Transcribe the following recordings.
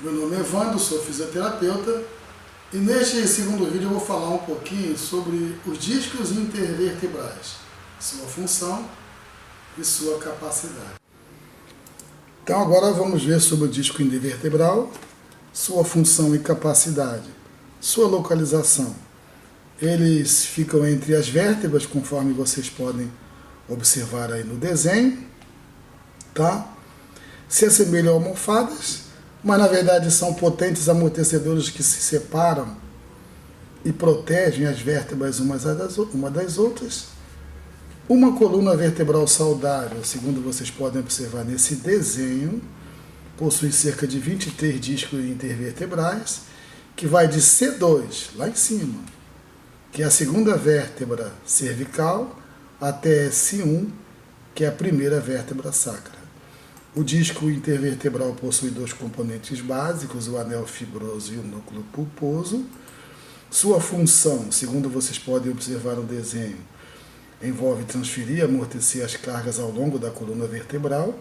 Meu nome é Evandro, sou fisioterapeuta e neste segundo vídeo eu vou falar um pouquinho sobre os discos intervertebrais, sua função e sua capacidade. Então agora vamos ver sobre o disco intervertebral, sua função e capacidade, sua localização. Eles ficam entre as vértebras, conforme vocês podem observar aí no desenho, tá? Se assemelham a almofadas, mas na verdade são potentes amortecedores que se separam e protegem as vértebras uma das outras. Uma coluna vertebral saudável, segundo vocês podem observar nesse desenho, possui cerca de 23 discos intervertebrais, que vai de C2, lá em cima, que é a segunda vértebra cervical, até S1, que é a primeira vértebra sacra. O disco intervertebral possui dois componentes básicos, o anel fibroso e o núcleo pulposo. Sua função, segundo vocês podem observar no desenho, envolve transferir e amortecer as cargas ao longo da coluna vertebral.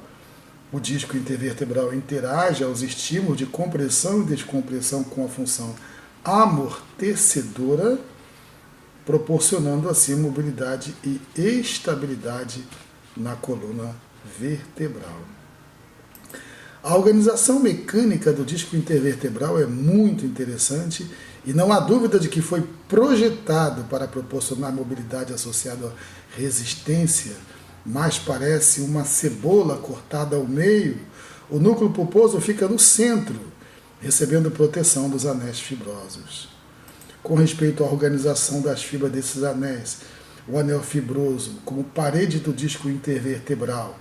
O disco intervertebral interage aos estímulos de compressão e descompressão com a função amortecedora, proporcionando assim mobilidade e estabilidade na coluna vertebral. A organização mecânica do disco intervertebral é muito interessante e não há dúvida de que foi projetado para proporcionar mobilidade associada à resistência, mas parece uma cebola cortada ao meio. O núcleo pulposo fica no centro, recebendo proteção dos anéis fibrosos. Com respeito à organização das fibras desses anéis, o anel fibroso, como parede do disco intervertebral,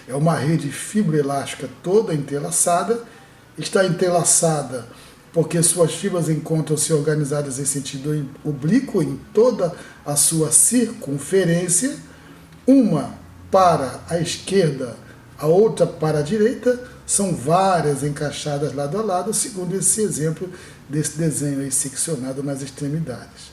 é uma rede fibroelástica toda entrelaçada, está entrelaçada porque suas fibras encontram-se organizadas em sentido oblíquo em toda a sua circunferência, uma para a esquerda, a outra para a direita, são várias encaixadas lado a lado, segundo esse exemplo desse desenho aí seccionado nas extremidades.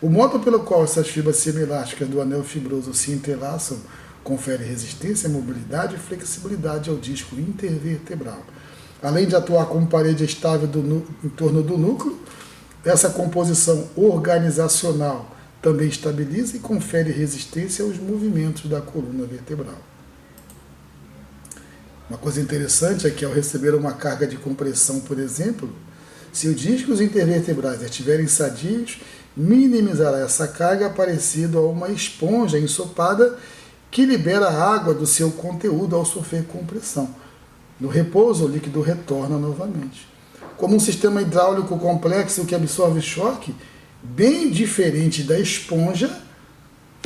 O modo pelo qual essas fibras semielásticas do anel fibroso se entrelaçam confere resistência, mobilidade e flexibilidade ao disco intervertebral. Além de atuar como parede estável em torno do núcleo, essa composição organizacional também estabiliza e confere resistência aos movimentos da coluna vertebral. Uma coisa interessante é que ao receber uma carga de compressão, por exemplo, se os discos intervertebrais estiverem sadios, minimizará essa carga parecido a uma esponja ensopada que libera a água do seu conteúdo ao sofrer compressão. No repouso, o líquido retorna novamente. Como um sistema hidráulico complexo que absorve choque, bem diferente da esponja,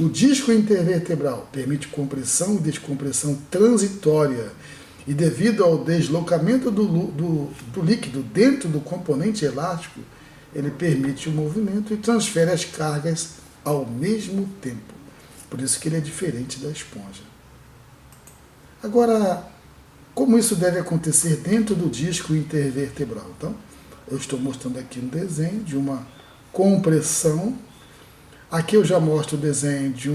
o disco intervertebral permite compressão e descompressão transitória e devido ao deslocamento do líquido dentro do componente elástico, ele permite o movimento e transfere as cargas ao mesmo tempo. Por isso que ele é diferente da esponja. Agora, como isso deve acontecer dentro do disco intervertebral? Então, eu estou mostrando aqui um desenho de uma compressão. Aqui eu já mostro o desenho de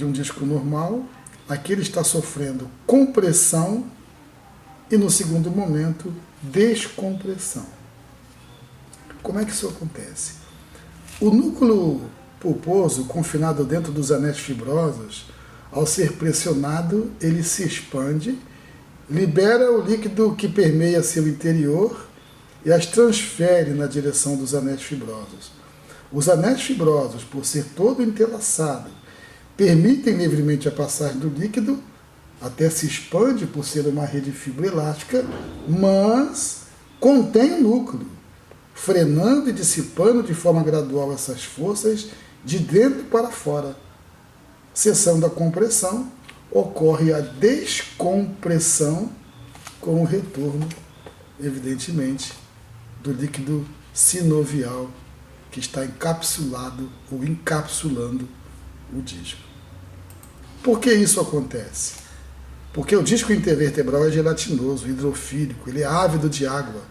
um disco normal. Aqui ele está sofrendo compressão e, no segundo momento, descompressão. Como é que isso acontece? O núcleo pulposo, confinado dentro dos anéis fibrosos, ao ser pressionado, ele se expande, libera o líquido que permeia seu interior e as transfere na direção dos anéis fibrosos. Os anéis fibrosos, por ser todo entrelaçado, permitem livremente a passagem do líquido, até se expande por ser uma rede fibroelástica, mas contém o núcleo, frenando e dissipando de forma gradual essas forças de dentro para fora. Cessando a compressão, ocorre a descompressão com o retorno, evidentemente, do líquido sinovial que está encapsulado ou encapsulando o disco. Por que isso acontece? Porque o disco intervertebral é gelatinoso, hidrofílico, ele é ávido de água,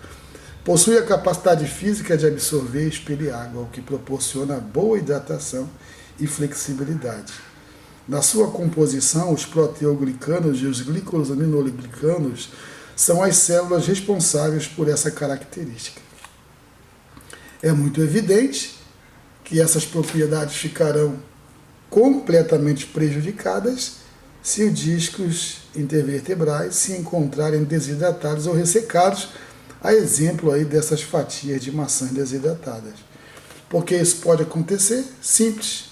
possui a capacidade física de absorver e expelir água, o que proporciona boa hidratação e flexibilidade. Na sua composição, os proteoglicanos e os glicosaminoglicanos são as células responsáveis por essa característica. É muito evidente que essas propriedades ficarão completamente prejudicadas se os discos intervertebrais se encontrarem desidratados ou ressecados, a exemplo aí dessas fatias de maçãs desidratadas. Por que isso pode acontecer? Simples.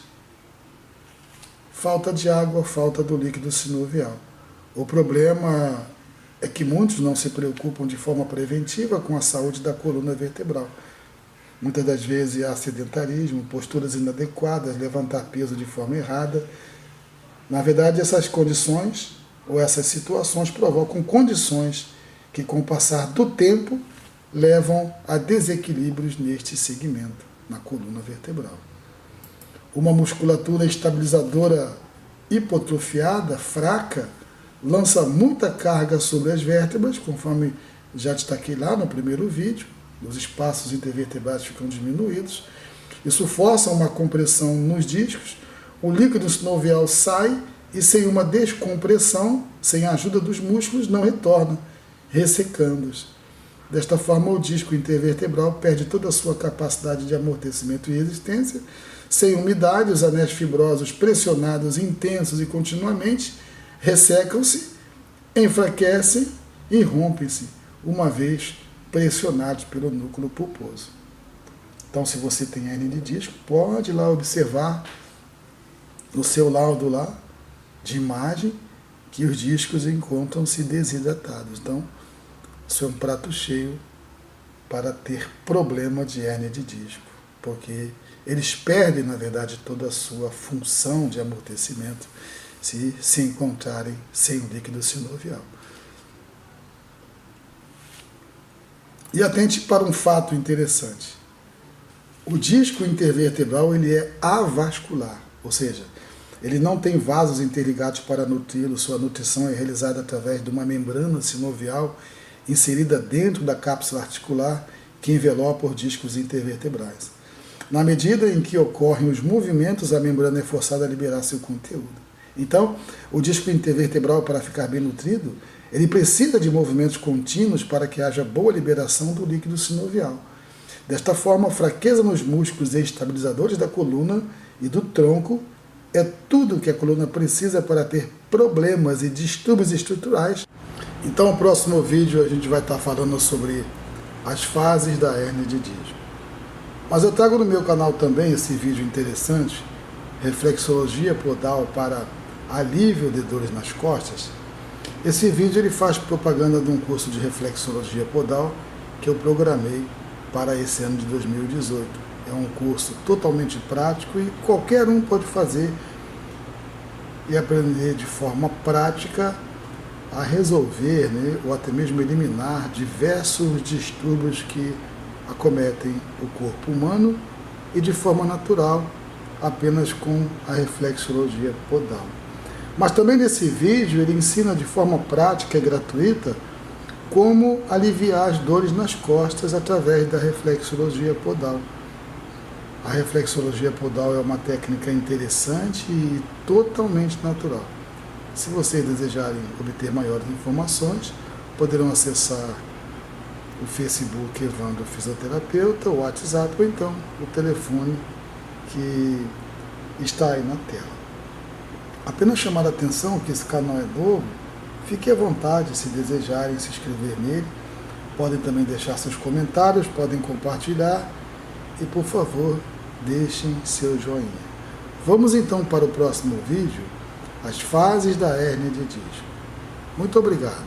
Falta de água, falta do líquido sinovial. O problema é que muitos não se preocupam de forma preventiva com a saúde da coluna vertebral. Muitas das vezes há sedentarismo, posturas inadequadas, levantar peso de forma errada. Na verdade, essas condições ou essas situações provocam condições que, com o passar do tempo, levam a desequilíbrios neste segmento, na coluna vertebral. Uma musculatura estabilizadora hipotrofiada, fraca, lança muita carga sobre as vértebras, conforme já destaquei lá no primeiro vídeo, os espaços intervertebrais ficam diminuídos. Isso força uma compressão nos discos, o líquido sinovial sai e, sem uma descompressão, sem a ajuda dos músculos, não retorna, ressecando-os. Desta forma, o disco intervertebral perde toda a sua capacidade de amortecimento e resistência. Sem umidade, os anéis fibrosos pressionados intensos e continuamente ressecam-se, enfraquecem e rompem-se, uma vez pressionados pelo núcleo pulposo. Então, se você tem hernia de disco, pode ir lá observar no seu laudo lá de imagem que os discos encontram-se desidratados. Então, isso é um prato cheio para ter problema de hernia de disco, porque eles perdem, na verdade, toda a sua função de amortecimento se encontrarem sem líquido sinovial. E atente para um fato interessante. O disco intervertebral ele é avascular, ou seja, ele não tem vasos interligados para nutri-lo, sua nutrição é realizada através de uma membrana sinovial inserida dentro da cápsula articular que envelopa os discos intervertebrais. Na medida em que ocorrem os movimentos, a membrana é forçada a liberar seu conteúdo. Então, o disco intervertebral, para ficar bem nutrido, ele precisa de movimentos contínuos para que haja boa liberação do líquido sinovial. Desta forma, a fraqueza nos músculos estabilizadores da coluna e do tronco é tudo que a coluna precisa para ter problemas e distúrbios estruturais. Então, no próximo vídeo, a gente vai estar falando sobre as fases da hérnia de disco. Mas eu trago no meu canal também esse vídeo interessante, reflexologia podal para alívio de dores nas costas. Esse vídeo ele faz propaganda de um curso de reflexologia podal que eu programei para esse ano de 2018. É um curso totalmente prático e qualquer um pode fazer e aprender de forma prática a resolver, ou até mesmo eliminar diversos distúrbios que acometem o corpo humano e de forma natural, apenas com a reflexologia podal. Mas também nesse vídeo ele ensina de forma prática e gratuita como aliviar as dores nas costas através da reflexologia podal. A reflexologia podal é uma técnica interessante e totalmente natural. Se vocês desejarem obter maiores informações, poderão acessar o Facebook Evandro Fisioterapeuta, o WhatsApp ou então o telefone que está aí na tela. Apenas chamar a atenção que esse canal é novo, fique à vontade se desejarem se inscrever nele, podem também deixar seus comentários, podem compartilhar e, por favor, deixem seu joinha. Vamos então para o próximo vídeo, as fases da hérnia de disco. Muito obrigado.